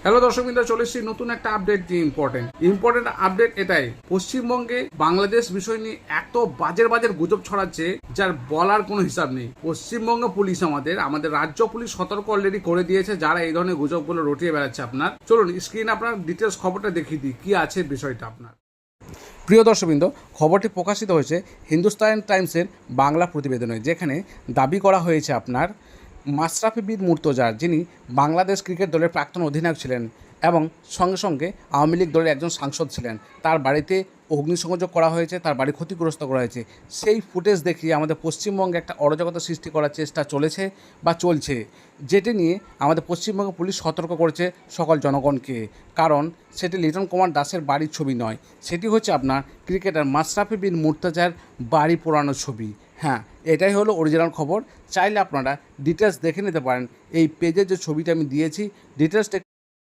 Hello দর্শকবৃন্দ, চলে এসেছি নতুন একটা আপডেট দিয়ে ইম্পর্টেন্ট আপডেট এটাই। পশ্চিমবঙ্গে বাংলাদেশ বিষয় নিয়ে এত বাজের গুজব ছড়াচ্ছে যার বলার কোনো হিসাব নেই। পশ্চিমবঙ্গ পুলিশ আমাদের রাজ্য পুলিশ সতর্ক অলরেডি করে দিয়েছে যারা এই ধরনের গুজবগুলো রটিয়ে বেড়াচ্ছে। আপনার চলুন স্ক্রিন আপনার ডিটেলস খবরটা দেখিয়ে দিই কি আছে বিষয়টা। আপনার প্রিয় দর্শকবৃন্দ, খবরটি প্রকাশিত হয়েছে হিন্দুস্তান টাইমসের বাংলা প্রতিবেদনে, যেখানে দাবি করা হয়েছে আপনার মাশরাফি বিন মুর্তজা, যিনি বাংলাদেশ ক্রিকেট দলের প্রাক্তন অধিনায়ক ছিলেন এবং সঙ্গে সঙ্গে আওয়ামী লীগ দলের একজন সাংসদ ছিলেন, তার বাড়িতে অগ্নিসংযোগ করা হয়েছে, তার বাড়ি ক্ষতিগ্রস্ত করা হয়েছে। সেই ফুটেজ দেখিয়ে আমাদের পশ্চিমবঙ্গে একটা অরাজকতা সৃষ্টি করার চেষ্টা চলেছে বা চলছে, যেটি নিয়ে আমাদের পশ্চিমবঙ্গ পুলিশ সতর্ক করেছে সকল জনগণকে। কারণ সেটি লিটন কুমার দাসের বাড়ির ছবি নয়, সেটি হচ্ছে আপনার ক্রিকেটার মাশরাফি বিন মুর্তজার বাড়ি পোড়ানো ছবি। হ্যাঁ, এটাই হলো অরিজিনাল খবর। চাইলে আপনারা ডিটেলস দেখে নিতে পারেন। এই পেজের যে ছবিটা আমি দিয়েছি, ডিটেলসটা